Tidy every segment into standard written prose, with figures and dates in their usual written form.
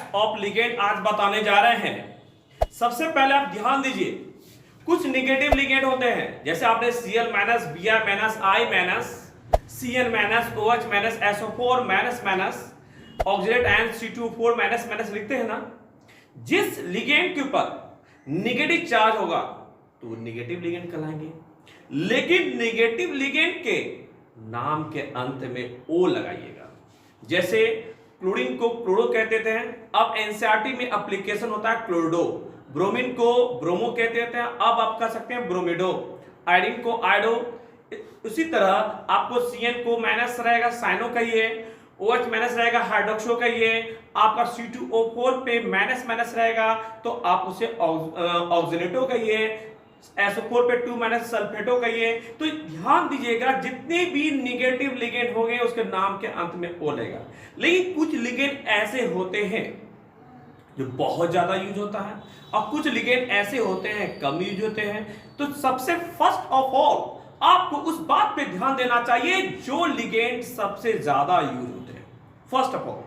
Types of ligand आज बताने जा रहे हैं। सबसे पहले आप ध्यान दीजिए, कुछ निगेटिव लिगेंड होते हैं, जैसे आपने Cl minus Br minus I minus Cn minus OH minus SO4 minus minus oxidate ion C2O4 minus minus लिखते हैं ना। जिस लिगेंड के ऊपर निगेटिव चार्ज होगा तो वो निगेटिव लिगेंड कहलाएंगे, लेकिन निगेटिव लिगेंड के नाम के अंत में ओ लगाइएगा। जैसे क्लोरीन को क्लोरो कहते थे, अब एनसीईआरटी में एप्लीकेशन होता है क्लोरिडो। ब्रोमीन को ब्रोमो कहते थे, अब आप कह सकते हैं ब्रोमिडो। आयोडीन को आयोडो। उसी तरह आपको Cn को माइनस रहेगा साइनो कहिए, OH माइनस रहेगा हाइड्रोक्सो कहिए, आपका C2O4 पे माइनस माइनस रहेगा तो आप उसे ऑक्सीनेटो कहिए, SO4 पे 2 माइनस सल्फेटो कहिए। तो ध्यान दीजिएगा, जितने भी निगेटिव लिगेंड होंगे उसके नाम के अंत में ओ लगेगा। लेकिन कुछ लिगेंड ऐसे होते हैं जो बहुत ज्यादा यूज होता है और कुछ लिगेंड ऐसे होते हैं कम यूज होते हैं। तो सबसे फर्स्ट ऑफ ऑल आपको उस बात पे ध्यान देना चाहिए जो लिगेंड सबसे ज्यादा यूज होते हैं। फर्स्ट ऑफ ऑल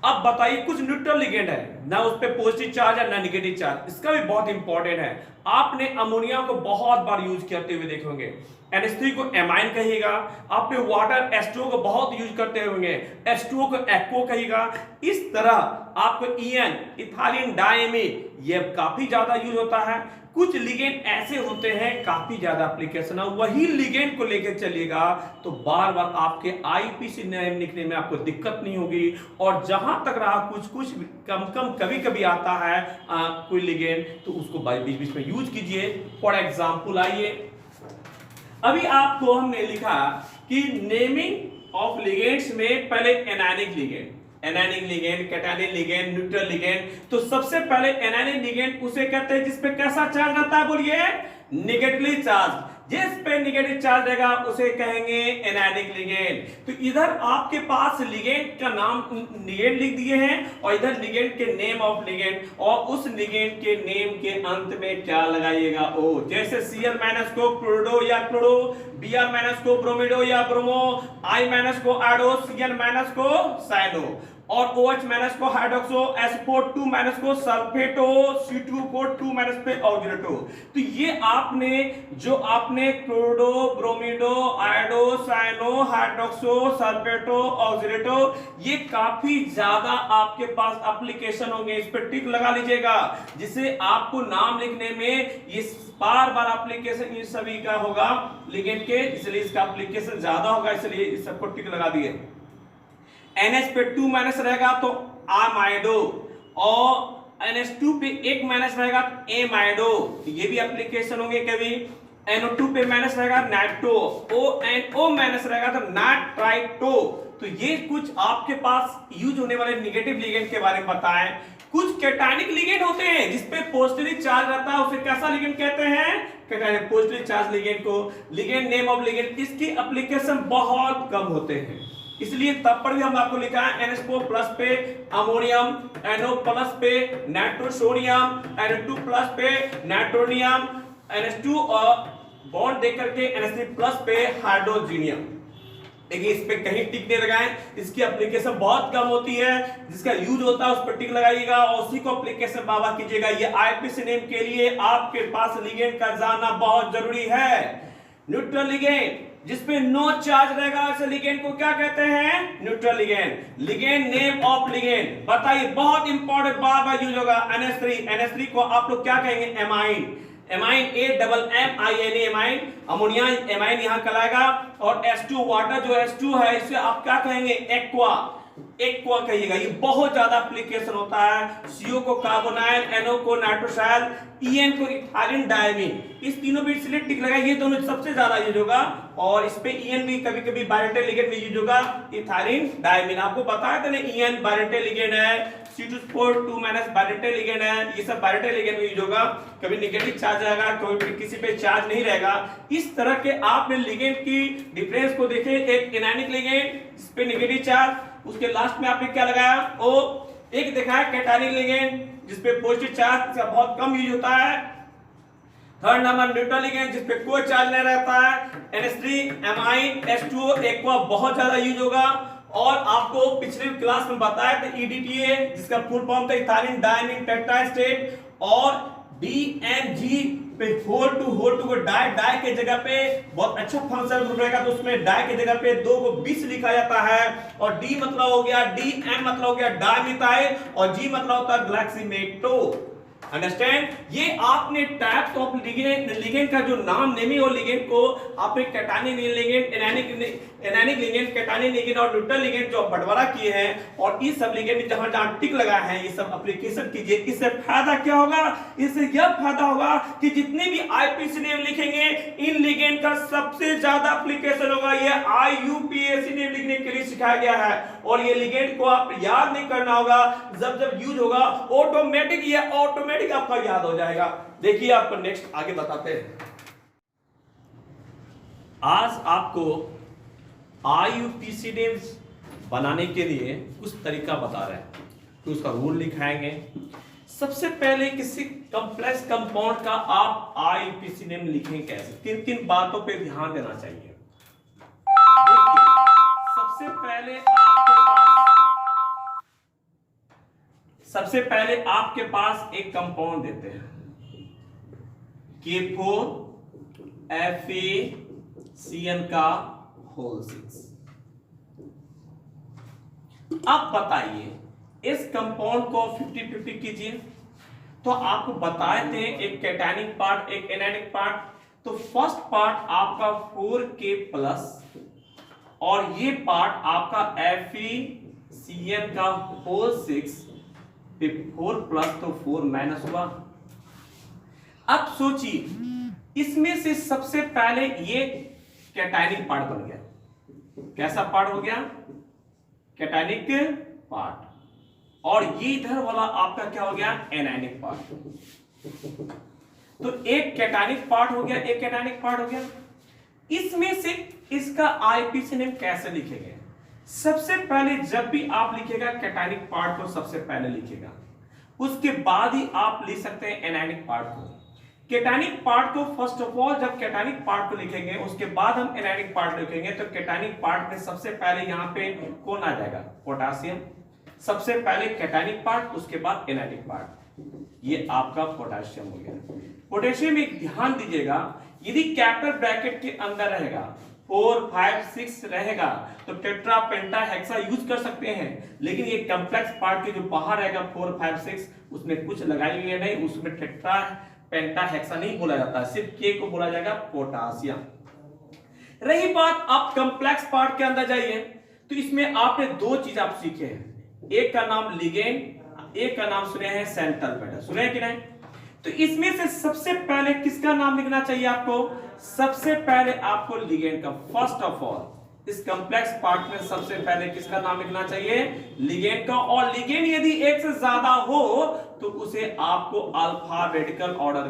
अब बताइए, कुछ न्यूट्रल लिगेंड है ना, उस पे पॉजिटिव चार्ज है ना निगेटिव चार्ज, इसका भी बहुत इंपॉर्टेंट है। आपने अमोनिया को बहुत बार यूज करते हुए देखे होंगे, NH3 को एमाइन कहिएगा, आपने वाटर H2O को बहुत यूज करते होंगे, H2O को एक्वा कहिएगा। इस तरह आपको EN इथाइलिन डाइमीन ये काफी ज्यादा यूज होता है। कुछ लिगेंड ऐसे होते हैं काफी ज्यादा एप्लीकेशन है, वही लिगेंड को लेकर चलिएगा तो बार बार आपके आईपीसी नेम लिखने में आपको दिक्कत नहीं होगी। और जहां तक रहा कुछ कुछ कम कभी कभी आता है कोई लिगेंड, तो उसको बीच बीच में यूज कीजिए। फॉर एग्जाम्पल आइए, अभी आपको हमने लिखा कि नेमिंग ऑफ लिगेंड्स में पहले anionic ligand, anionic ligand, cationic ligand, neutral ligand. तो सबसे पहले एनायनिक लिगेंड उसे कहते हैं जिसपे कैसा चार्ज रहता है, बोलिए नेगेटिवली चार्ज। जिस पे नेगेटिव चार्ज रहेगा उसे कहेंगे एनायनिक लिगेंड। तो इधर आपके पास लिगेंड का नाम लिगेंड लिख दिए हैं और इधर लिगेंड के नेम ऑफ लिगेंड, और उस लिगेंड के नेम के अंत में क्या लगाइएगा, ओ। जैसे Cl माइनस को क्लोरिडो या क्लोरो, Br माइनस को ब्रोमिडो या ब्रोमो, I माइनस को आयोडो, Cn माइनस को साइनो, और OH माइनस को हाइड्रोक्सो, SO4 2 माइनस को सल्फेटो, C2O4 2 माइनस पे ऑक्सीडेटो। तो ये आपने जो आपने क्लोरिडो, ब्रोमिडो, आयोडो, साइनो, हाइड्रोक्सो, सल्फेटो, ऑक्सीडेटो, ये काफी ज्यादा आपके पास एप्लीकेशन होंगे। इस पर टिक लगा लीजिएगा, जिससे आपको नाम लिखने में ये बार बार एप्लीकेशन इन सभी का होगा लिगेंड के, इसलिए इसका एप्लीकेशन ज्यादा होगा, इसलिए इस सबको टिक लगा दिए। NH पे 2 माइनस रहेगा तो अमाइडो, और NH2 पे 1 माइनस रहेगा तो एमाइडो, तो ये भी एप्लीकेशन होंगे। कभी NO2 पे माइनस रहेगा नाइट्रो, ONO माइनस रहेगा तो नाइट्राइटो। तो ये कुछ आपके पास यूज होने वाले निगेटिव लिगेंड के बारे में बताएं। कुछ कैटायनिक लिगेंड होते हैं जिसपे पॉजिटिव चार्ज रहता है, उसे कैसा लिगेंड कहते हैं, कैटायनिक पॉजिटिव चार्ज लिगेंड को। लिगेंड नेम ऑफ लिगेंड, इसकी एप्लीकेशन बहुत कम होते हैं, इसलिए तब पर भी हम आपको लिखा है NH4 प्लस पे अमोनियम, NO प्लस पे नाइट्रोसोनियम, NO2 प्लस पे नाइट्रोनियम, NH2 और बॉन्ड दे करके NH3 प्लस पे हाइड्रोजीनियम। देखिए इस पे कहीं टिक नहीं लगाएं, इसकी एप्लीकेशन बहुत कम होती है, जिसका यूज होता है उस पर टिक लगाइएगा और उसी को एप्लीकेशन बाबा कीजिएगा। ये आईपीसी नेम के लिए आपके पास लिगेंड का जानना बहुत जरूरी है। न्यूट्रल लिगेंड जिसपे नो चार्ज रहेगा ऐसे लिगेंड को क्या कहते हैं, neutral ligand. Ligand name of ligand बताइए, बहुत इंपॉर्टेंट बार बार यूज होगा। NH3 को आप लोग क्या कहेंगे, amine, amine AMMINA amine, ammonia amine यहां कहलाएगा। और H2 वाटर जो H2 है इसे आप क्या कहेंगे, एक्वा, एक्वा कहिएगा। ये बहुत ज्यादा एप्लीकेशन होता है। CO को कार्बोनाइल, NO को नाइट्रोसाइल, EN को इथाइलिन डाइमीन, इस तीनों पे इसलिए टिक लगाइए, ये दोनों सबसे ज्यादा यूज होगा। और इस पे EN भी कभी कभी बायरेटेल लिगेंड में यूज होगा, इथाइलिन डाइमीन। आपको बताया था ना EN बायरेटेल लिगेंड है, C2O4 2 माइनस बायरेटेल लिगेंड है, ये सब बायरेटेल लिगेंड में यूज होगा। कभी नेगेटिव चार्ज रहेगा, कभी किसी पे चार्ज नहीं रहेगा। इस तरह के आपने लिगेंड की डिफरेंस को देखे, एक एनायनिक लिगेंड इस पे नेगेटिव चार्ज, उसके लास्ट में आपने क्या लगाया ओ। एक देखा है कैटायनिक लिगेंड जिसपे पॉजिटिव चार्ज का बहुत कम यूज होता है। थर्ड नंबर न्यूट्रल लिगेंड जिसपे कोई चार्ज नहीं रहता है, NH3 एमाइन, H2O एक्वा बहुत ज्यादा यूज होगा। और आपको पिछले क्लास में बताया था EDTA, जिसका फुल फॉर्म था इथाइलिन डायमीन टेट्राएस्टेट, और DMG पे होल टू को डाई के जगह पे बहुत अच्छा फंक्शनल ग्रुप रहेगा, तो उसमें डाई के जगह पे 2 को 20 लिखा जाता है, और D मतलब हो गया DM मतलब हो गया डायमिथाइल, और G मतलब होता है ग्लाक्सिमेटो। अंडरस्टैंड? ये आपने टाइप्स ऑफ लिगेंड का जो नाम नेमी और लिगेंड को आपने cationic ligand, anionic ligand, cationic ligand और न्यूट्रल लिगेंड जो बंटवारा किए हैं, और इस सब लिगेंड जहां जहां टिक लगा है ये सब एप्लीकेशन कीजिए। इससे फायदा क्या होगा? इससे यह फायदा होगा कि जितने भी आईपीसी नेम लिखेंगे इन लिगेंड का सबसे ज्यादा एप्लीकेशन होगा। ये IUPAC नेम लिखने के लिए सिखाया गया है, और ये लिगेंड को आप याद नहीं करना होगा, जब जब यूज होगा ऑटोमेटिक आपका याद हो जाएगा। देखिए आपको नेक्स्ट आगे बताते हैं। आज आपको IUPAC नेम्स बनाने के लिए कुछ तरीका बता रहे हैं, तो उसका रूल लिखाएंगे। सबसे पहले किसी कॉम्प्लेक्स कंपाउंड का आप IUPAC नेम लिखें कैसे, किन किन बातों पे ध्यान देना चाहिए। देखिए सबसे पहले आपके पास एक कंपाउंड देते हैं K4FeCN का होल 6। अब बताइए इस कंपाउंड को 50-50 कीजिए। तो आपको बताए थे एक कैटायनिक पार्ट एक एनायनिक पार्ट, तो फर्स्ट पार्ट आपका 4K प्लस, और ये पार्ट आपका FeCN का होल 6, 4 प्लस तो 4 माइनस हुआ। अब सोचिए इसमें से सबसे पहले ये कैटायनिक पार्ट बन गया। कैसा पार्ट हो गया? कैटायनिक पार्ट, और ये इधर वाला आपका क्या हो गया? Anionic part. तो एक कैटायनिक पार्ट हो गया, एक कैटायनिक पार्ट हो गया। इसमें से इसका IUPAC नेम कैसे लिखेंगे? सबसे पहले जब भी आप लिखेगा कैटायनिक पार्ट को सबसे पहले लिखेगा, उसके बाद ही आप लिख सकते हैं एनायनिक पार्ट को। कैटायनिक पार्ट को फर्स्ट ऑफ ऑल जब कैटायनिक पार्ट को लिखेंगे उसके बाद हम एनायनिक पार्ट लिखेंगे, तो कैटायनिक पार्ट में सबसे पहले यहां पे कौन आ जाएगा? पोटेशियम। सबसे पहले कैटायनिक पार्ट, उसके बाद एनायनिक पार्ट, ये आपका पोटेशियम हो गया। पोटेशियम एक ध्यान दीजिएगा, यदि कैपिटल ब्रैकेट के अंदर रहेगा 4, 5, 6 रहेगा तो टेट्रा पेंटा हेक्सा यूज कर सकते हैं, लेकिन ये कॉम्प्लेक्स पार्ट के जो बाहर रहेगा 4, 5, 6 उसमें कुछ लगाई हुई है नहीं, उसमें टेट्रा पेंटा हेक्सा नहीं बोला जाता, सिर्फ के को बोला जाएगा पोटासियम। रही बात आप कॉम्प्लेक्स पार्ट के अंदर जाइए, तो इसमें आपने 2 चीज आप सीखे हैं, एक का नाम लिगेंड, एक का नाम सुने हैं सेंट्रल मेटल, सुने कि नहीं? तो इसमें से सबसे पहले किसका नाम लिखना चाहिए आपको? सबसे पहले आपको लिगेंड का। फर्स्ट ऑफ ऑल इस कॉम्प्लेक्स पार्ट में सबसे पहले किसका नाम लिखना चाहिए? लिगेंड का। और लिगेंड यदि एक से ज्यादा हो तो उसे आपको अल्फाबेटिकल ऑर्डर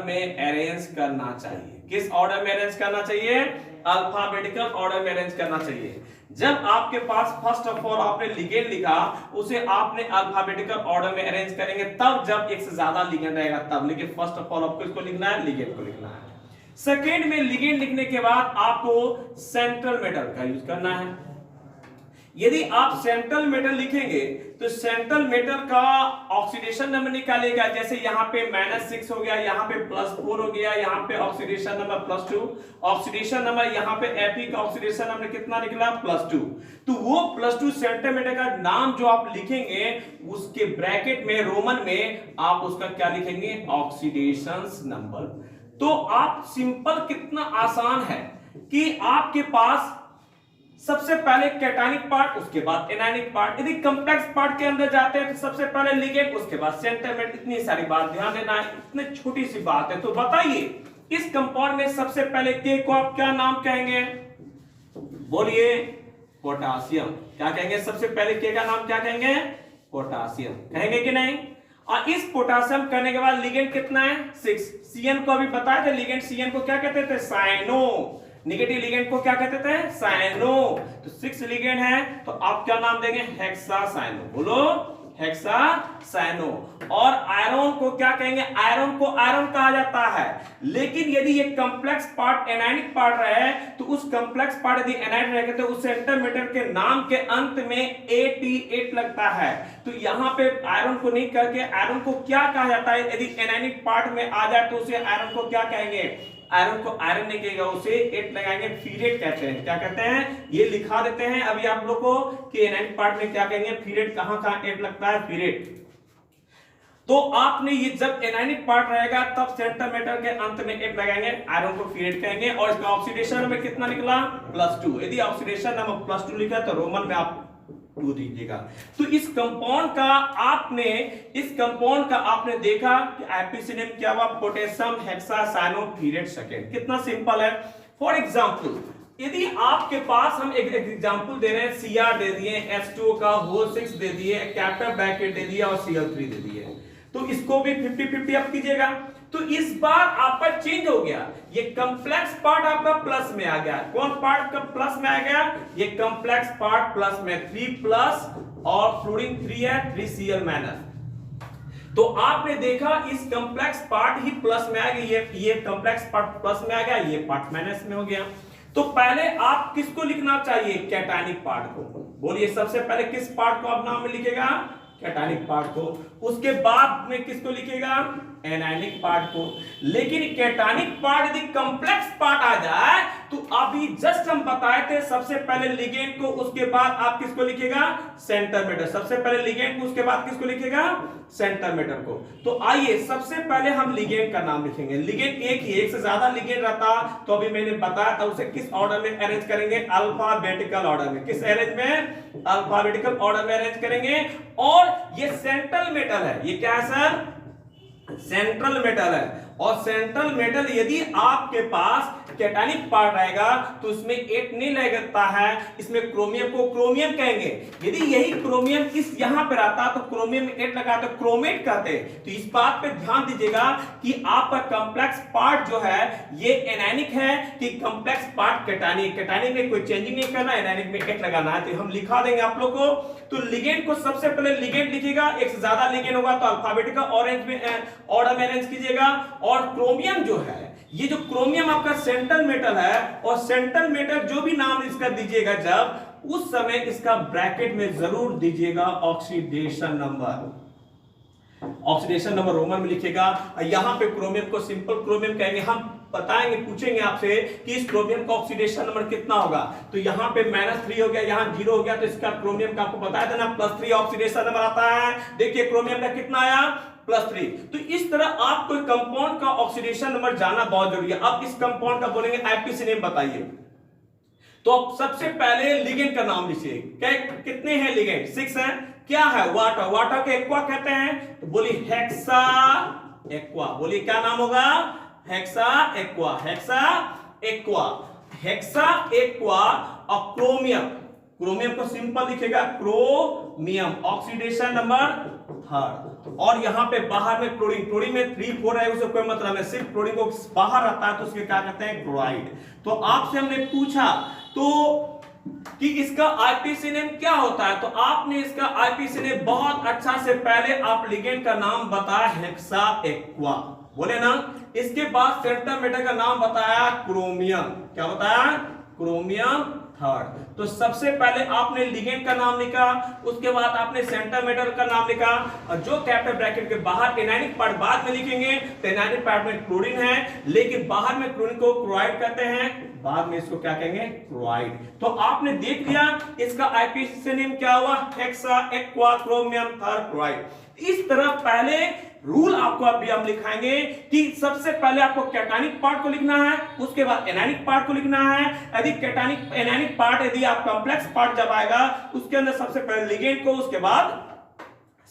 में अरेंज करना चाहिए। किस ऑर्डर में अरेंज करना चाहिए? अल्फाबेटिकल ऑर्डर में अरेंज करना चाहिए। जब आपके पास फर्स्ट ऑफ ऑल आपने लिगेंड लिखा, उसे आपने अल्फाबेटिकल ऑर्डर में अरेंज करेंगे तब, जब एक से ज्यादा लिगेंड रहेगा तब। लेकिन फर्स्ट ऑफ ऑल आपको इसको लिखना है, लिगेंड को लिखना है। सेकेंड में लिगेंड लिखने के बाद आपको सेंट्रल मेटल का यूज करना है। यदि आप सेंट्रल मेटल लिखेंगे तो सेंट्रल मेटल का ऑक्सीडेशन नंबर निकालेगा, जैसे यहाँ पे -6 हो गया, यहाँ पे +4 हो गया, यहाँ पे ऑक्सीडेशन नंबर +2, ऑक्सीडेशन नंबर यहाँ पे Fe का ऑक्सीडेशन नंबर कितना निकला? +2। तो वो +2 सेंट्रल मेटल का नाम जो आप लिखेंगे उसके ब्रैकेट में रोमन में आप उसका क्या लिखेंगे? Oxidation number. तो आप सिंपल, कितना आसान है कि आपके पास सबसे पहले कैटायनिक पार्ट, उसके बाद एनायनिक पार्ट। यदि कॉम्प्लेक्स पार्ट के अंदर जाते हैं तो सबसे पहले लिगेंड, उसके बाद सेंट्रल मेटल। इतनी सारी बात ध्यान देना है, इतनी छोटी सी बात है। तो बताइए इस कंपाउंड में सबसे पहले के को आप क्या नाम कहेंगे? बोलिए, पोटासियम। क्या कहेंगे? सबसे पहले के का नाम क्या कहेंगे? पोटासियम कहेंगे कि नहीं? और इस पोटासियम करने के बाद लिगेंड कितना है? 6। CN को अभी बताया था, लिगेंड CN को क्या कहते थे? साइनो। नेगेटिव लिगेंड को क्या कहते थे? साइनो। तो 6 लिगेंड है तो आप क्या नाम देंगे? हेक्सासाइनो। बोलो, हेक्सासाइनो। और आयरन को क्या कहेंगे, आयरन को आयरन कहा जाता है। लेकिन यदि ये कॉम्प्लेक्स पार्ट एनायनिक पार्ट रहे तो उस कॉम्प्लेक्स पार्ट यदि एनायन रहेगा तो उस सेंटर मेटल के नाम के अंत में AT8 लगता है। तो यहां पे आयरन को नहीं करके आयरन को क्या कहा जाता है, यदि एनायनिक पार्ट में आ जाए तो उसे आयरन को क्या कहेंगे, आयरन को आयरन नहीं कहेगा, उसे 8 लगाएंगे, फीरेट कहते हैं। क्या कहते हैं, ये लिखा देते हैं अभी आप लोग को कि एनायनिक पार्ट में क्या कहेंगे, फीरेट। कहां 8 लगता है, फीरेट। तो आपने ये जब एनायनिक पार्ट रहेगा तब सेंटर मेटल के अंत में 8 लगाएंगे, आयरन को फीरेट कहेंगे। और इसका ऑक्सीडेशन नंबर कितना निकला, +2। यदि ऑक्सीडेशन नंबर +2 लिखा तो रोमन में आप 2 दीजिएगा। तो इस कंपाउंड का आपने देखा कि आईपीसी क्या हुआ, पोटेशियम हेक्सासाइनोफीरेट सेकेंड। कितना सिंपल है। फॉर एग्जांपल यदि आपके पास हम एक एग्जांपल दे रहे हैं, Cr दे दिए, H2O का O6 दे दिए, कैपिटल ब्रैकेट दे दिया और Cl3 दे दिए, तो इसको भी 50-50 आप कीजिएगा। तो इस बार आपका चेंज हो गया, ये कॉम्प्लेक्स पार्ट आपका प्लस में आ गया। कौन पार्ट का प्लस में आ गया, ये कॉम्प्लेक्स पार्ट प्लस में, 3+ और फ्लोरीन 3 है, 3Cl-। तो आपने देखा इस कॉम्प्लेक्स पार्ट ही प्लस में आ गया, ये कॉम्प्लेक्स पार्ट प्लस में आ गया, ये पार्ट माइनस में हो गया। तो पहले आप किसको लिखना चाहिए, कैटायनिक पार्ट को। बोलिए सबसे पहले किस पार्ट को आप नाम में लिखेगा, कैटायनिक पार्ट को। उसके बाद में किसको लिखेगा, एनायनिक पार्ट को। लेकिन कैटायनिक पार्ट यदि कॉम्प्लेक्स पार्ट आ जाए तो अभी जस्ट हम बताए थे, सबसे पहले लिगेंड को, उसके बाद आप किसको लिखेगा, सेंटर मेटल। सबसे पहले लिगेंड को, उसके बाद किसको लिखेगा, सेंटर मेटल को। तो आइए सबसे पहले हम लिगेंड का नाम लिखेंगे। लिगेंड एक ही, एक से ज्यादा लिगेंड रहता तो अभी मैंने बताया था उसे किस ऑर्डर में अरेंज करेंगे, अल्फाबेटिकल ऑर्डर में। किस अरेंज में, अल्फाबेटिकल ऑर्डर में अरेंज करेंगे। और ये सेंट्रल मेटल है, ये क्या है सर, सेंट्रल मेटल है। और सेंट्रल मेटल यदि आपके पास कैटायनिक पार्ट रहेगा तो उसमें 8 नहीं लगता है, इसमें क्रोमियम को क्रोमियम कहेंगे। यदि यही क्रोमियम इस यहां पे रहता तो क्रोमियम में 8 लगा तो क्रोमेट कहते। तो इस बात पे ध्यान दीजिएगा कि आपका कॉम्प्लेक्स पार्ट जो है ये एनायनिक है कि कॉम्प्लेक्स पार्ट कैटायनिक। कैटायनिक में कोई चेंजिंग नहीं करना, एनायनिक में 8 लगाना है। तो हम लिखा देंगे आप लोग को। तो लिगेंड को सबसे पहले लिगेंड लिखिएगा, एक से ज्यादा लिगेंड होगा तो अल्फाबेटिकल ऑरेंज में ऑर्डर में अरेंज कीजिएगा। और क्रोमियम जो है, ये जो क्रोमियम आपका सेंट्रल मेटल है, और सेंट्रल मेटल जो भी नाम इसका दीजिएगा जब, उस समय इसका ब्रैकेट में जरूर दीजिएगा oxidation number. Oxidation number Roman में लिखिएगा। यहां पे क्रोमियम को सिंपल क्रोमियम कहेंगे। हम बताएंगे, पूछेंगे आपसे कि इस क्रोमियम का ऑक्सीडेशन नंबर कितना होगा। तो यहां पे -3 हो गया, यहां 0 हो गया, तो इसका क्रोमियम का आपको बताया था ना +3 ऑक्सीडेशन नंबर आता है। देखिए क्रोमियम का कितना आया, +3। तो इस तरह आपको कंपाउंड का ऑक्सीडेशन नंबर जानना बहुत जरूरी है। अब इस कंपाउंड का बोलेंगे आईपीसी नेम बताइए। तो अब सबसे पहले लिगेंड का नाम लीजिए। कितने हैं लिगेंड, 6 हैं। क्या है, वाटर। वाटर को एक्वा कहते हैं। तो बोलिए हेक्सा एक्वा। बोलिए क्या नाम होगा, hexa aqua. Hexa aqua, hexa aqua. और क्रोमियम, क्रोमियम को सिंपल लिखेगा क्रोमियम, ऑक्सीडेशन नंबर 3। और यहां पे बाहर में क्लोरीन, क्लोरीन में 3-4 है, उससे कोई मतलब है, सिर्फ क्लोरीन को बाहर आता है तो उसके क्या कहते हैं, क्लोराइड। तो आपसे हमने पूछा तो कि इसका आईपीसी नेम क्या होता है, तो आपने इसका आईपीसी नेम बहुत अच्छा से पहले आप लिगेंड का नाम बताया हेक्सा एक्वा, बोले ना। इसके बाद सेंटर मेटल का नाम बताया क्रोमियम। क्या बताया, क्रोमियम 3। तो सबसे पहले आपने लिगेंड का नाम लिखा, उसके बाद आपने सेंटर मेटल का नाम लिखा, और जो कैपिटल ब्रैकेट के बाहर एनायनिक पार्ट बाद में लिखेंगे। तो एनायनिक पार्ट में क्लोरीन है, लेकिन बाहर में क्लोरीन को क्लोराइड कहते हैं, बाद में इसको क्या कहेंगे, क्लोराइड। तो आपने देख लिया इसका आईपीसी नेम क्या हुआ, हेक्सा एक्वा क्रोमियम 3 क्लोराइड। इस तरह पहले रूल आपको अभी हम लिखाएंगे कि सबसे पहले आपको कैटायनिक पार्ट को लिखना है, उसके बाद एनायनिक पार्ट को लिखना है। यदि कैटायनिक एनायनिक पार्ट यदि आप कॉम्प्लेक्स पार्ट जब आएगा उसके अंदर सबसे पहले लिगेंड को, उसके बाद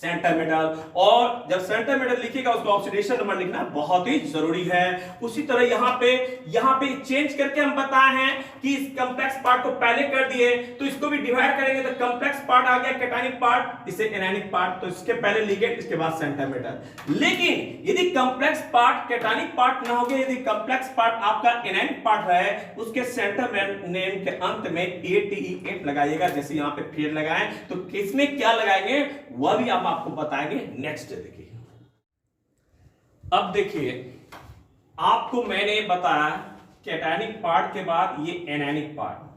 सेंटर मेटल। और जब सेंटर मेटल लिखिएगा उसका ऑक्सीडेशन नंबर लिखना बहुत ही जरूरी है। उसी तरह यहां पे चेंज करके हम बताए हैं कि इस कॉम्प्लेक्स पार्ट को पहले कर दिए तो इसको भी डिवाइड करेंगे तो कॉम्प्लेक्स पार्ट आ गया कैटायनिक पार्ट, इसे एनायनिक पार्ट। तो इसके पहले लिगेंड, इसके बाद सेंटर मेटल। लेकिन यदि कॉम्प्लेक्स पार्ट कैटायनिक पार्ट ना हो गया, यदि कॉम्प्लेक्स पार्ट आपका एनायनिक पार्ट है, उसके सेंटर नेम के अंत में ATE8 लगाइएगा। जैसे यहां पे फेर लगाएं तो किसमें क्या लगाएंगे वह भी आप आपको बताएंगे नेक्स्ट। देखिए अब देखिए, आपको मैंने बताया कैटायनिक पार्ट के बाद ये एनायनिक पार्ट।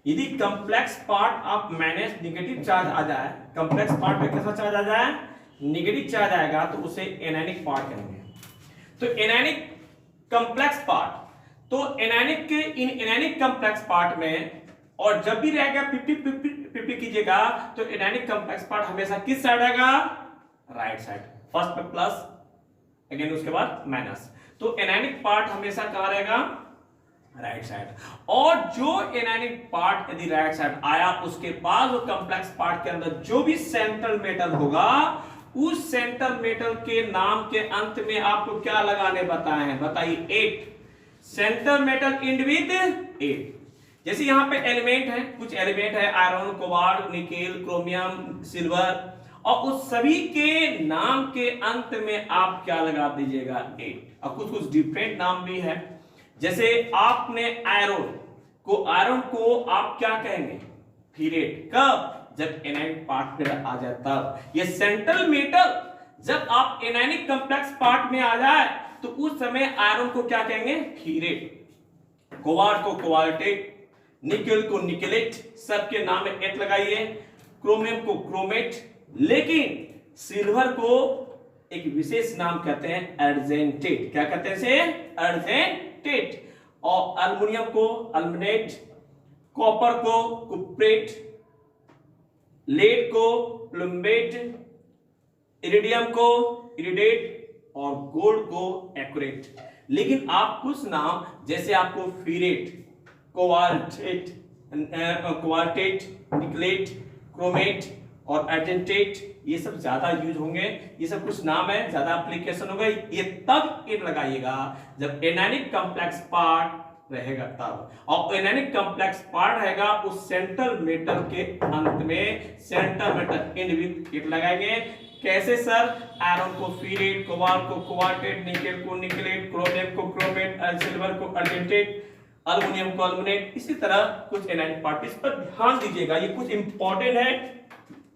यदि complex part of minus negative charge आ जाए, कॉम्प्लेक्स पार्ट में कैसा चार्ज आ जाए, नेगेटिव चार्ज आएगा, तो उसे एनायनिक पार्ट कहेंगे। तो एनायनिक कॉम्प्लेक्स पार्ट, तो एनायनिक के इन एनायनिक कॉम्प्लेक्स पार्ट में, और जब भी रहेगा 50-50 कीजिएगा, तो एनायनिक कॉम्प्लेक्स पार्ट हमेशा किस साइड आएगा, राइट साइड। फर्स्ट में प्लस, अगेन उसके बाद माइनस, तो एनायनिक पार्ट हमेशा कहां रहेगा, राइट साइड। और जो एनायनिक पार्ट यदि राइट साइड आया, उसके बाद वो कॉम्प्लेक्स पार्ट के अंदर जो भी सेंट्रल मेटल होगा, उस सेंट्रल मेटल के नाम के अंत में आपको क्या लगाने बताए हैं, बताइए 8। Central metal and with 8। जैसे यहां पे एलिमेंट है, कुछ एलिमेंट है iron, cobalt, nickel, chromium, silver, और उस सभी के नाम के अंत में आप क्या लगा दीजिएगा, 8। और कुछ कुछ डिफरेंट नाम भी है। जैसे आपने आयरन को आप क्या कहेंगे, फीरेट। कब, जब एनायनिक पार्ट में आ जाए तब। ये सेंट्रल मेटल जब आप एनायनिक कॉम्प्लेक्स पार्ट में आ जाए, तो उस समय आयरन को क्या कहेंगे, फीरेट। कोबाल्ट को कोबाल्टेट, निकेल को निकेलेट, सबके नाम में 8 लगाइए। क्रोमियम को क्रोमेट, लेकिन सिल्वर को एक विशेष नाम कहते हैं, अर्जेंटेट। क्या कहते हैं इसे, अर्जेंटेट। और अल्युमिनियम को अल्मनेट, कॉपर को कुप्रेट, लेड को प्लम्बेट, इरिडियम को इरिडेट, और गोल्ड को एक्यूरेट। लेकिन आप कुछ नाम, जैसे आपको फीरेट, कोबाल्टेट, निकलेट, क्रोमेट और अर्जेंटेट, ये सब ज्यादा यूज होंगे। ये सब कुछ नाम है, ज्यादा एप्लीकेशन होगा। ये तब इन लगाइएगा जब एनायनिक कॉम्प्लेक्स पार्ट रहेगा तब। और एनायनिक कॉम्प्लेक्स पार्ट रहेगा उस सेंट्रल मेटल के अंत में, सेंट्रल मेटल एंड विद 8 लगाएंगे। कैसे सर, आयरन को फीरेट, कोबाल्ट को कोबाल्टेट, निकेल को निकेलेट, क्रोमियम को क्रोमेट, सिल्वर को अर्जेंटेट, अल्युमिनियम को अल्युमिनेट। इसी तरह कुछ एनायनिक पार्ट, इस पर ध्यान दीजिएगा, ये कुछ इंपॉर्टेंट है।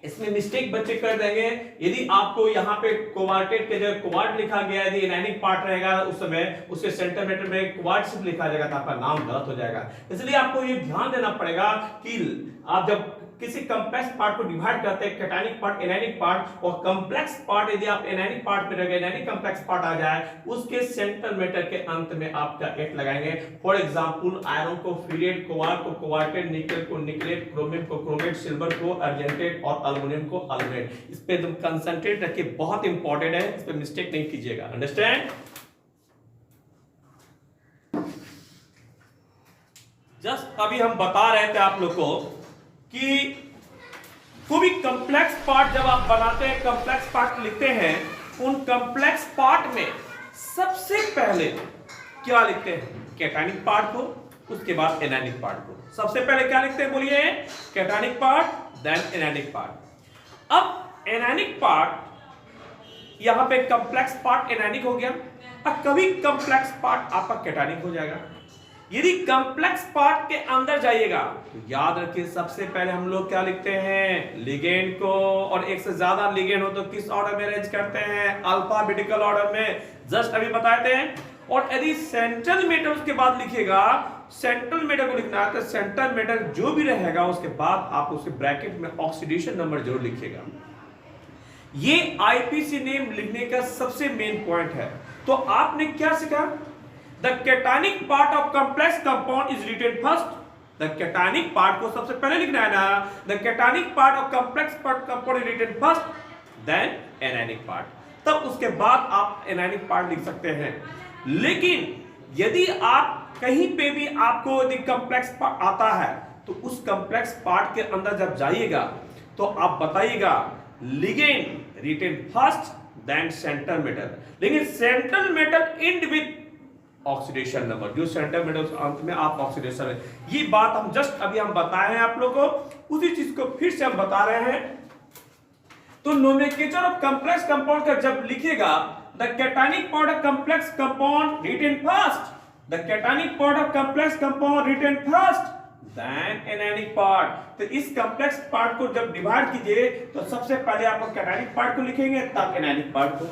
इसमें मिस्टेक बच्चे कर देंगे। यदि आपको यहाँ पे कोबाल्टेट के जगह कोबाल्ट लिखा गया, यदि एनायनिक पार्ट रहेगा उस समय उसके सेंटर मेटल में कोबाल्ट सिर्फ लिखा जाएगा, तो आपका नाम गलत हो जाएगा। इसलिए आपको ये ध्यान देना पड़ेगा कि आप जब किसी कॉम्प्लेक्स पार्ट को डिवाइड करते हैं, कैटायनिक पार्ट, एनायनिक पार्ट, और कॉम्प्लेक्स पार्ट यदि आप एनायनिक पार्ट में रह गए, एनायनिक कॉम्प्लेक्स पार्ट आ जाए, उसके सेंट्रल मेटल के अंत में आप क्या 8 लगाएंगे। फॉर एग्जांपल, आयरन को फीरेट, कोबाल्ट को कोबाल्टेट, निकेल को निकेलेट, क्रोमियम को क्रोमेट, सिल्वर को अर्जेंटेट और अल्युमिनियम को अल्युमिनेट। इस पे तुम कंसंट्रेट रखिए, बहुत इंपॉर्टेंट है, इस पे मिस्टेक नहीं कीजिएगा। अंडरस्टैंड। जस्ट अभी हम बता रहे थे आप लोग को कि कोई भी कॉम्प्लेक्स पार्ट जब आप बनाते हैं, कॉम्प्लेक्स पार्ट लिखते हैं, उन कॉम्प्लेक्स पार्ट में सबसे पहले क्या लिखते हैं, कैटायनिक पार्ट को, उसके बाद एनायनिक पार्ट को। सबसे पहले क्या लिखते हैं बोलिए, cationic part, then anionic part. अब एनायनिक पार्ट, यहां पे कॉम्प्लेक्स पार्ट एनायनिक हो गया, अब कभी कॉम्प्लेक्स पार्ट आपका कैटायनिक हो जाएगा। यदि कॉम्प्लेक्स पार्ट के अंदर जाइएगा तो याद रखिए, सबसे पहले हम लोग क्या लिखते हैं, लिगेंड को, और एक से ज्यादा लिगेंड हो तो किस ऑर्डर में अरेंज करते हैं, अल्फाबेटिकल ऑर्डर में, जस्ट अभी बताए थे। और यदि सेंट्रल मेटल उसके बाद लिखिएगा, सेंट्रल मेटल को लिखना है तो सेंट्रल मेटल जो भी रहेगा उसके बाद आप उसके ब्रैकेट में ऑक्सीडेशन नंबर जरूर लिखिएगा। ये आईपीसी नेम लिखने का सबसे मेन पॉइंट है। तो आपने क्या सीखा, The cationic part of complex compound is written first. The cationic part को सबसे पहले लिखना है ना। The cationic part of complex part compound is written first, then anionic part. तब उसके बाद आप anionic part लिख सकते हैं। लेकिन यदि आप कहीं पे भी आपको यदि complex part आता है, तो उस complex part के अंदर जब जाइएगा तो आप बताइएगा ligand written first, then central metal. लेकिन central metal end with oxidation number, जो सेंटर मेटल अंत में आप ऑक्सीडेशन है। ये बात हम जस्ट अभी हम बताए हैं आप लोग को, उसी चीज को फिर से हम बता रहे हैं। तो नोमेनक्लेचर ऑफ कॉम्प्लेक्स कंपाउंड का जब लिखिएगा, the cationic part of complex compound written first, the cationic part of complex compound written first, then anionic part. तो इस कॉम्प्लेक्स पार्ट को जब डिवाइड कीजिए तो सबसे पहले आप कैटायनिक पार्ट को लिखेंगे तब एनायनिक पार्ट को,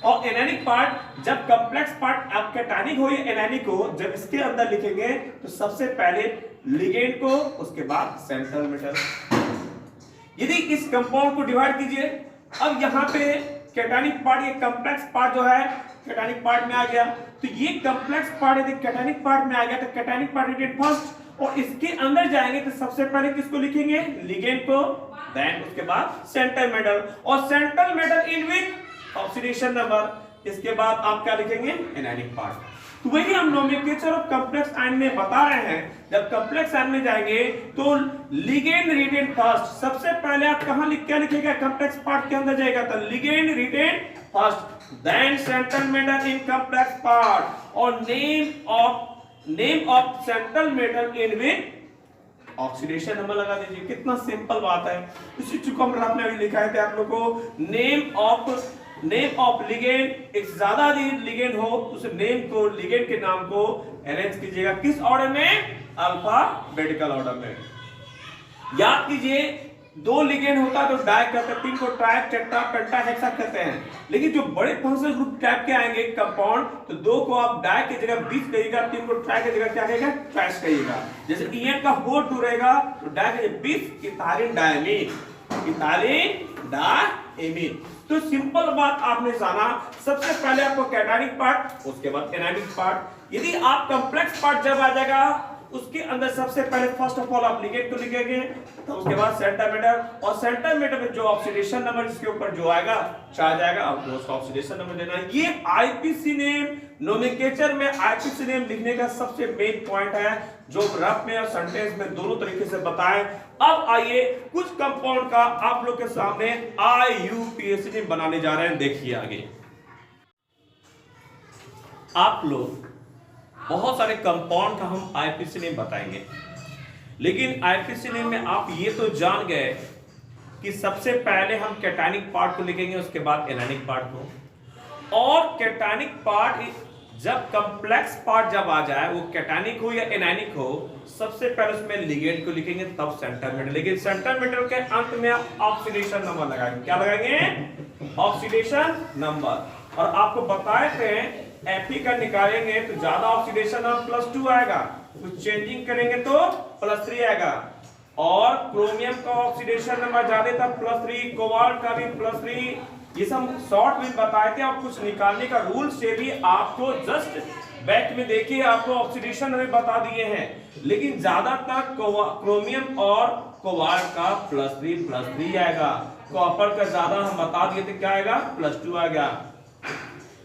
और एनायनिक पार्ट जब कॉम्प्लेक्स पार्ट आप कैटायनिक हो या एनायनिक हो जब इसके अंदर लिखेंगे तो सबसे पहले लिगेंड को, उसके बाद सेंट्रल मेटल। यदि इस कंपाउंड को डिवाइड कीजिए, अब यहाँ पे कैटायनिक पार्ट, ये कॉम्प्लेक्स पार्ट जो है कैटायनिक पार्ट में आ गया, तो ये कॉम्प्लेक्स पार्ट यदि कैटायनिक पार्ट में आ गया तो कैटायनिक पार्ट रिटेन फर्स्ट, और इसके अंदर जाएंगे तो सबसे पहले किसको लिखेंगे, लिगेंड को, देन उसके बाद सेंट्रल मेटल, और central metal in with oxidation number, इसके बाद आप क्या लिखेंगे, एनायनिक पार्ट। तो वही हम नोमेनक्लेचर ऑफ कॉम्प्लेक्स आयन में बता रहे हैं, जब कॉम्प्लेक्स आयन में जाएंगे तो लिगेंड रिटेन फर्स्ट, सबसे पहले आप कहां क्या लिखेगा, कॉम्प्लेक्स पार्ट के अंदर जाएगा तो ligand written first, then central metal in complex part, और name of central metal in with oxidation number लगा दीजिए। कितना सिंपल बात है। इसी चीज में आपने अभी लिखा है आप लोग को, नेम ऑफ लिगेंड, एक ज्यादा लिगेंड हो उस नेम को, लिगेंड के नाम को अरेंज कीजिएगा किस ऑर्डर में, अल्फाबेटिकल ऑर्डर में। याद कीजिए दो लिगेंड होता तो डाई करते, तीन को ट्राई, टेट्रा, पेंटा, हेक्सा कहते हैं, लेकिन जो बड़े फंक्शनल ग्रुप टाइप के आएंगे कंपाउंड तो दो को आप डाई की जगह 20 कहिएगा, तीन को ट्राई की जगह क्या कहेगा, ट्राइस कहिएगा। जैसे ईएन का 4 रहेगा तो डाई की 20 इथाइलिन डायमीन, इथाइलिन डायमीन। तो सिंपल बात आपने जाना, सबसे पहले आपको कैटायनिक पार्ट, उसके बाद एनायनिक पार्ट। यदि आप कॉम्प्लेक्स पार्ट जब आ जाएगा उसके अंदर सबसे पहले फर्स्ट ऑफ ऑल आप लिगेंड को लिखेंगे, तो उसके बाद सेंट्रल मेटल, और सेंट्रल मेटल में जो ऑक्सीडेशन नंबर इसके ऊपर जो आएगा चार्ज जाएगा, आपको उसका ऑक्सीडेशन नंबर देना है। ये आईपीसी नेम, नोमेनक्लेचर में आईपीसी नेम लिखने का सबसे मेन पॉइंट है, जो रफ में और सेंटेंस में दोनों तरीके से बताएं। अब आइए कुछ कंपाउंड का आप लोग के सामने आईयूपीएसी नेम बनाने जा रहे हैं, देखिए आगे। आप लोग बहुत सारे कंपाउंड का हम आईपीसी नेम बताएंगे, लेकिन आईपीसी नेम में आप ये तो जान गए कि सबसे पहले हम कैटायनिक पार्ट को लिखेंगे, उसके बाद एनायनिक पार्ट को, और कैटायनिक पार्ट जब कॉम्प्लेक्स पार्ट जब आ जाए वो कैटायनिक हो या एनायनिक हो, सबसे पहले उसमें लिगेंड को लिखेंगे तब सेंट्रल मेटल, लेकिन सेंट्रल मेटल के अंत में आप ऑक्सीडेशन नंबर लगाएंगे। क्या लगाएंगे, ऑक्सीडेशन नंबर। और आपको बताए थे Fe का निकालेंगे तो ज्यादा ऑक्सीडेशन नंबर +2 आएगा, कुछ चेंजिंग करेंगे तो +3 आएगा, और क्रोमियम का ऑक्सीडेशन नंबर ज्यादा था +3, कोबाल्ट का भी +3। ये सब शॉर्ट में बताए थे, और कुछ निकालने का रूल से भी आपको जस्ट बैक में देखिए आपको ऑक्सीडेशन नंबर बता दिए हैं, लेकिन ज्यादातर क्रोमियम और कोबाल्ट का +3 आएगा, कॉपर का ज्यादा हम बता दिए थे क्या आएगा, +2 आएगा।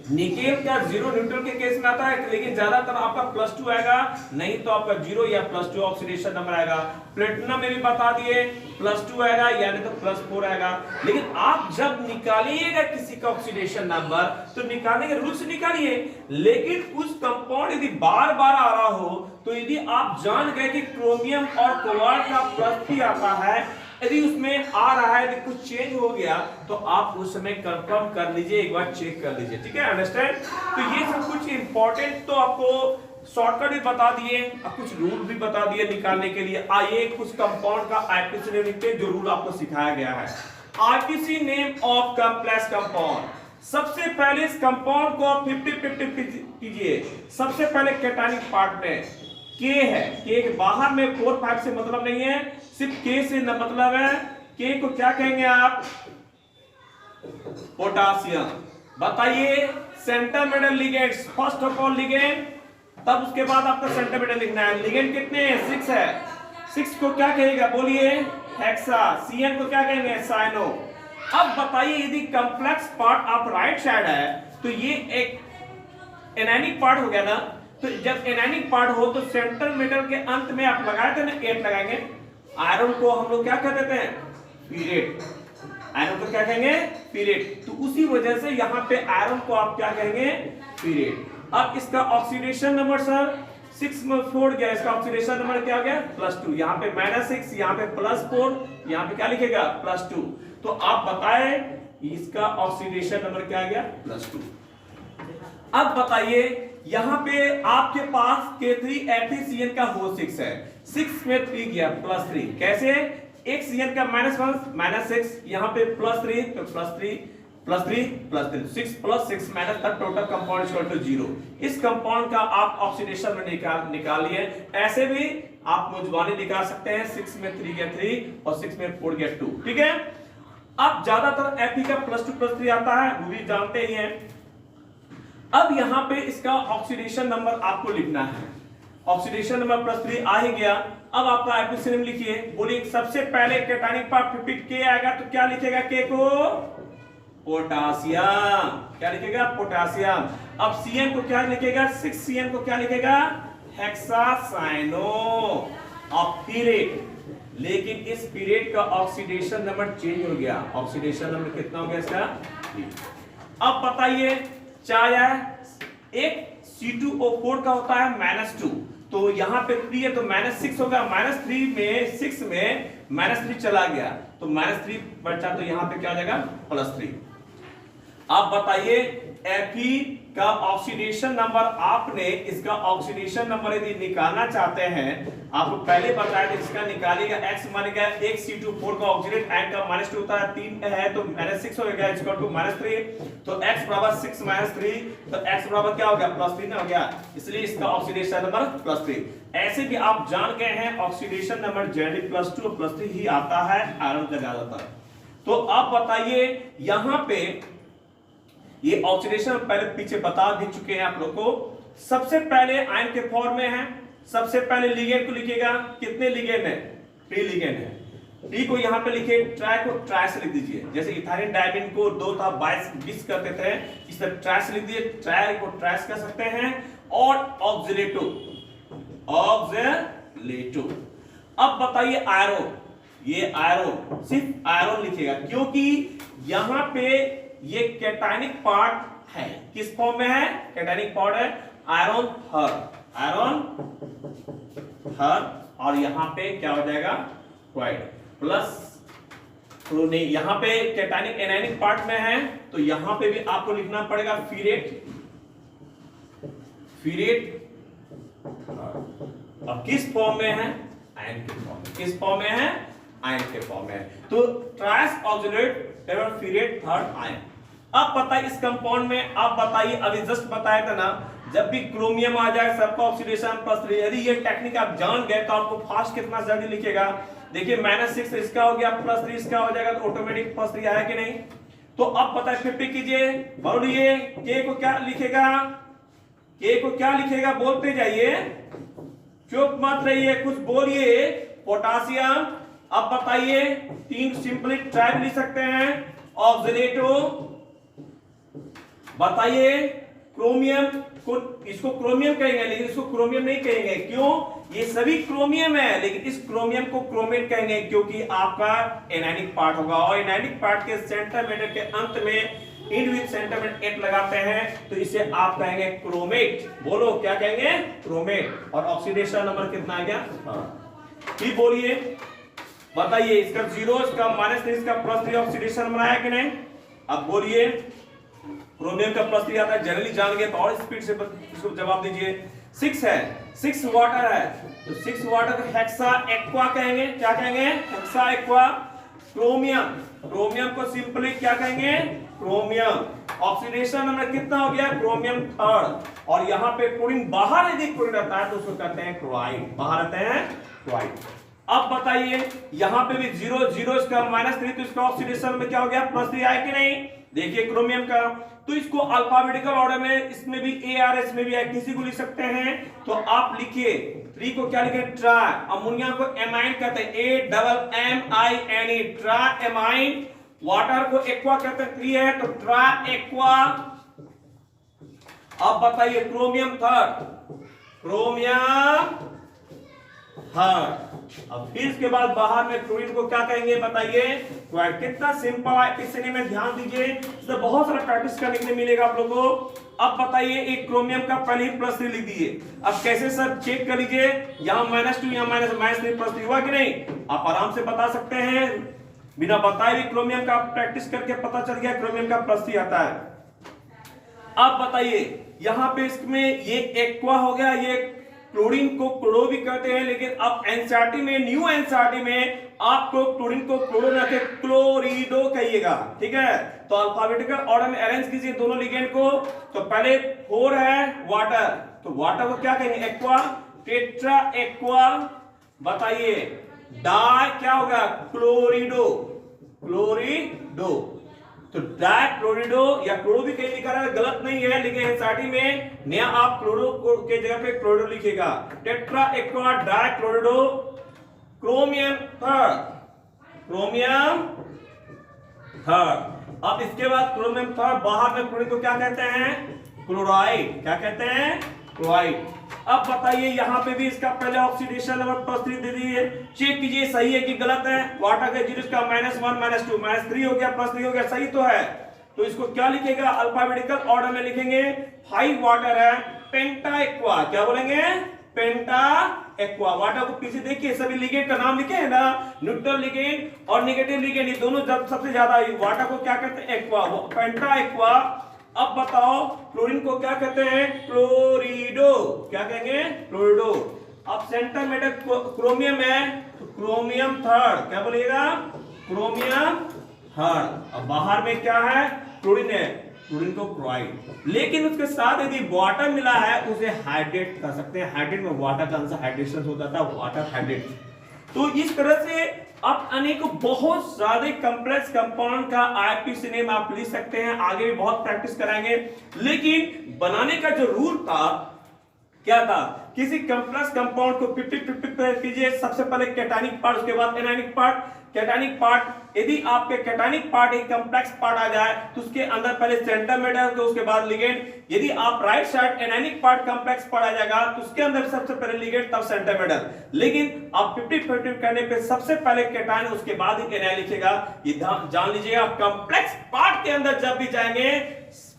निकेल का 0 न्यूट्रल के केस में आता है, लेकिन ज्यादातर आपका +2 आएगा, नहीं तो आपका 0 या +2 ऑक्सीडेशन नंबर आएगा। प्लेटिनम में भी बता दिए +2 आएगा, यानी तो +4 आएगा। लेकिन आप जब निकालिएगा किसी का ऑक्सीडेशन नंबर तो निकालने के रूल से निकालिए, लेकिन कुछ कंपाउंड यदि बार बार आ रहा हो तो यदि आप जान गए कि क्रोमियम और कोबाल्ट का +3 आता है, यदि उसमें आ रहा है, यदि कुछ चेंज हो गया तो आप उस समय कंफर्म कर लीजिए, एक बार चेक कर लीजिए, ठीक है, अंडरस्टैंड। तो ये सब कुछ इंपॉर्टेंट तो आपको शॉर्टकट भी बता दिए और कुछ रूल भी बता दिए निकालने के लिए। आइए कुछ कंपाउंड का आईपीसी नेम लिखते हैं, जो रूल आपको सिखाया गया है। IPC name of complex compound, सबसे पहले इस कंपाउंड को आप 50-50 कीजिए। सबसे पहले कैटायनिक पार्ट में के है, के के बाहर में 4-5 से मतलब नहीं है, सिर्फ के से न मतलब है। के को क्या कहेंगे आप, पोटासियम। बताइए central metal ligands, first of all ligand, तब उसके बाद आपका सेंट्रल मेटल लिखना है। लिगेंड कितने हैं, 6 है, 6 को क्या कहेगा बोलिए, हेक्सा। सीएन को क्या कहेंगे, साइनो। अब बताइए यदि कॉम्प्लेक्स पार्ट आप राइट साइड है तो ये एक एनायनिक पार्ट हो गया ना, तो जब एनायनिक पार्ट हो तो सेंट्रल मेटल के अंत में आप लगाए थे ना 8 लगाएंगे। आयरन को हम लोग क्या कह देते हैं, पीरियड। आयरन को क्या कहेंगे, पीरियड। तो उसी वजह से यहाँ पे आयरन को आप क्या कहेंगे, पीरियड। अब इसका ऑक्सीडेशन नंबर सर 6 में छोड़ गया, इसका ऑक्सीडेशन नंबर क्या हो गया, +2। यहाँ पे -6, यहाँ पे +4, यहाँ पे क्या लिखेगा, +2। तो आप बताएं इसका ऑक्सीडेशन नंबर क्या आ गया, +2। अब बताइए यहाँ पे आपके पास K3 FeCN का हो 6 है, 6 में 3 गया +3, कैसे? एक Cn का -1 -6, यहाँ पे +3 तो +3 +3 +3, 6 + 6 - the total compound equal to 0। इस कंपाउंड का आप ऑक्सीडेशन में निकालिए। ऐसे भी आप मुजबानी निकाल सकते हैं, 6 में 3 गया 3 और 6 में 4 गया 2, ठीक है। अब ज्यादातर Fe का +2 +3 आता है, वो भी जानते ही हैं। अब यहाँ पे इसका ऑक्सीडेशन नंबर आपको लिखना है। ऑक्सीडेशन नंबर +3 आ ही गया। अब आपका एपिसिनिम लिखिए। बोलिए सबसे पहले कैटायनिक पार्ट 50 के आएगा तो क्या लिखेगा? के को पोटासियम, क्या लिखेगा? पोटासियम। अब Cn को क्या लिखेगा? 6Cn को क्या लिखेगा? हेक्सासाइनो। अब पीरेट, लेकिन इस पीरेट का ऑक्सीडेशन नंबर चेंज हो गया। ऑक्सीडेशन नंबर कितना हो गया इसका? अब बताइए, चाहे एक C2O4 का होता है -2, तो यहां पे 3 है तो -6 होगा। -3 में 6 में -3 चला गया तो -3 बचा, तो यहां पे क्या हो जाएगा? +3। आप बताइए Fe का ऑक्सीडेशन नंबर, आपने इसका ऑक्सीडेशन नंबर यदि निकालना चाहते हैं, आपको पहले बताया था इसका निकालिएगा। x मानेगा एक C2O4 का ऑक्सीडेट एंड का -2 होता है, 3 है तो -6 हो गया इक्वल टू -3, तो x बराबर 6 - 3, तो x बराबर क्या हो गया? +3 हो गया, इसलिए इसका ऑक्सीडेशन नंबर +3। ऐसे भी आप जान गए हैं ऑक्सीडेशन नंबर जनरली +2 और +3 ही आता है आयरन का ज्यादातर। तो आप बताइए यहां पे ये ऑक्सीडेशन पहले पीछे बता भी चुके हैं आप लोग को। सबसे पहले आयन के फॉर्म में है, सबसे पहले लिगेंड को लिखिएगा। कितने लिगेंड है? 3 लिगेंड है। टी को यहां पे लिखिए, ट्राई को ट्राई से लिख दीजिए। जैसे इथाइलिन डायमीन को 2 था 22 करते थे, इस तरह ट्राई से लिख दीजिए। ट्राई को ट्राइस कर सकते हैं। और ऑक्सीडेटो, ऑक्सीडेटो। अब बताइए आयरन, ये आयरन सिर्फ आयरन लिखिएगा क्योंकि यहां पे ये कैटायनिक पार्ट है। किस फॉर्म में है? कैटायनिक पार्ट है आयरन हर, आयरन हर, और यहां पे क्या हो जाएगा? क्वाइड प्लस, तो नहीं, यहां पे कैटायनिक एनायनिक पार्ट में है तो यहां पे भी आपको लिखना पड़ेगा फीरेट, फीरेट। अब किस फॉर्म में है? आयन के फॉर्म में। किस फॉर्म में है? आयन के फॉर्म में। तो ट्राइस ऑक्सीडेट एवं फीरेट थर्ड आयन। अब पता है इस कंपाउंड में, आप बताइए, अभी जस्ट बताया था ना, जब भी क्रोमियम आ जाए सबका ऑक्सीडेशन +3। यदि ये टेक्निक आप जान गए तो आपको फास्ट कितना जल्दी लिखेगा। देखिए -6 इसका हो गया, +3 इसका हो जाएगा, तो ऑटोमेटिक +3 आया कि नहीं? तो अब पता है 50 कीजिए, बोलिए के को क्या लिखेगा? के को क्या लिखेगा? बोलते जाइए, चुप मत रहिए, कुछ बोलिए। पोटासियम। अब बताइए 3 सिंपली ट्राई लिख सकते हैं, ऑक्सीडेटो। बताइए क्रोमियम को, इसको क्रोमियम कहेंगे लेकिन इसको क्रोमियम नहीं कहेंगे। क्यों? ये सभी क्रोमियम है लेकिन इस क्रोमियम को क्रोमेट कहेंगे क्योंकि आपका एनायनिक पार्ट होगा, और एनायनिक पार्ट के सेंटीमीटर के अंत में इन विद सेंटीमीटर 8 लगाते हैं तो इसे आप कहेंगे क्रोमेट। बोलो क्या कहेंगे? क्रोमेट। और ऑक्सीडेशन नंबर कितना आ गया? ठीक बोलिए, बताइए इसका 0, इसका -3, इसका +3 ऑक्सीडेशन नंबर आया कि नहीं? अब बोलिए, क्रोमियम का +3 आता है, जनरली जान गए तो और स्पीड से इसको जवाब दीजिए। 6 है, 6 वाटर है तो 6 वाटर को हेक्सा एक्वा कहेंगे। क्या कहेंगे? Hexa aqua. क्रोमियम, क्रोमियम को सिंपली क्या कहेंगे? क्रोमियम। ऑक्सीडेशन नंबर कितना हो गया? Chromium third. और यहाँ पे क्लोरीन बाहर यदि क्लोरीन रहता है तो उसको कहते हैं क्लोराइड, बाहर रहते हैं क्लोराइड। अब बताइए यहाँ पे भी 0 0, इसका -3 तो इसका ऑक्सीडेशन में क्या हो गया? +3 आया कि नहीं? देखिए क्रोमियम का, तो इसको अल्फाबेटिकल ऑर्डर में, इसमें भी AR, इसमें भी किसी को लिख सकते हैं। तो आप लिखिए 3 को क्या लिखे? ट्राई। अमोनिया को एमाइन कहते हैं, AMMINE, ट्राई एमाइन। वाटर को एक्वा कहते हैं, 3 है तो ट्राई एक्वा। अब बताइए क्रोमियम थर्ड, क्रोमियम थर्ड। अब फिर इसके बाद बाहर में क्लोरीन को क्या कहेंगे? बताइए क्लोराइड। कितना सिंपल है, इसी में ध्यान दीजिए, इससे बहुत सारा प्रैक्टिस करने के लिए मिलेगा आप लोगों को। अब बताइए एक क्रोमियम का पहले ही +3 लिख दिए। अब कैसे सर चेक कर लीजिए, यहाँ -2 यहाँ -3 +3 हुआ कि नहीं? आप आराम से बता सकते हैं, बिना बताए भी क्रोमियम का प्रैक्टिस करके पता चल गया क्रोमियम का +3 आता है। अब बताइए यहाँ पे इसमें ये एक्वा हो गया, ये क्लोरीन को क्लोरो भी कहते हैं, लेकिन अब एनसीईआरटी में, न्यू एनसीईआरटी में आपको क्लोरीन को क्लोरो ना के क्लोरिडो कहिएगा, ठीक है। तो अल्फाबेटिकल ऑर्डर में अरेंज कीजिए दोनों लिगेंड को। तो पहले 4 है वाटर, तो वाटर को क्या कहेंगे, एक्वा, टेट्रा एक्वा, बताइए डाई क्या होगा, क्लोरिडो, क्लोरिडो। तो डाई क्लोरिडो या क्लोरो भी कहीं लिखा है, गलत नहीं है, लेकिन एनसीईआरटी में नया आप क्लोरो के जगह पे क्लोरिडो लिखेगा। Tetra aqua di chlorido, chromium third, chromium third. अब इसके बाद क्रोमियम थर्ड, बाहर में क्लोरीन को क्या कहते हैं, क्लोराइड, क्या कहते हैं, क्लोराइड। अब बताइए यहां पे भी इसका पहले ऑक्सीडेशन नंबर +3 दे दीजिए, चेक कीजिए सही है कि गलत है। वाटर का 0 का -1 -2 -3 हो गया, +3 हो गया, सही तो है। तो इसको क्या लिखेगा, अल्फाबेटिकल ऑर्डर में लिखेंगे। 5 वाटर है, पेंटा एक्वा, क्या बोलेंगे, पेंटा एक्वा। वाटर को पीछे देखिए, सभी लिगेंड का नाम लिखे हैं ना, न्यूट्रल लिगेंड और नेगेटिव लिगेंड, ये दोनों सबसे ज्यादा। वाटर को क्या कहते हैं, एक्वा, पेंटा एक्वा। अब बताओ क्लोरीन को क्या कहते हैं, क्लोरिडो, क्या कहेंगे, क्लोरिडो। अब सेंटर में क्रोमियम है, तो क्रोमियम थर्ड, क्या बोलिएगा, क्रोमियम थर्ड। अब बाहर में क्या है, क्लोरीन है, क्लोरीन को क्लोराइड। लेकिन उसके साथ यदि वाटर मिला है उसे हाइड्रेट कर सकते हैं। हाइड्रेट में वाटर का आंसर हाइड्रेशन होता था, वाटर हाइड्रेट। तो इस तरह से आप अनेकों बहुत ज्यादा कॉम्प्लेक्स कंपाउंड का आईपीसी नेम आप लिख सकते हैं। आगे भी बहुत प्रैक्टिस कराएंगे, लेकिन बनाने का जो रूल था क्या था, किसी कॉम्प्लेक्स कंपाउंड को 50-50 कीजिए। सबसे पहले कैटायनिक पार्ट, उसके बाद एनायनिक पार्ट। कैटायनिक पार्ट, यदि आपके कैटायनिक पार्ट एक कॉम्प्लेक्स पार्ट आ जाए तो उसके अंदर पहले सेंटर मेटल, तो उसके बाद लिगेंड। यदि आप right side anionic part complex part आ जाएगा तो उसके अंदर सबसे पहले लिगेंड, तब सेंटर मेटल। लेकिन आप 50-50 करने पे सबसे पहले कैटायन, उसके बाद ही एनायन लिखेगा। ये जान लीजिएगा, कॉम्प्लेक्स पार्ट के अंदर जब भी जाएंगे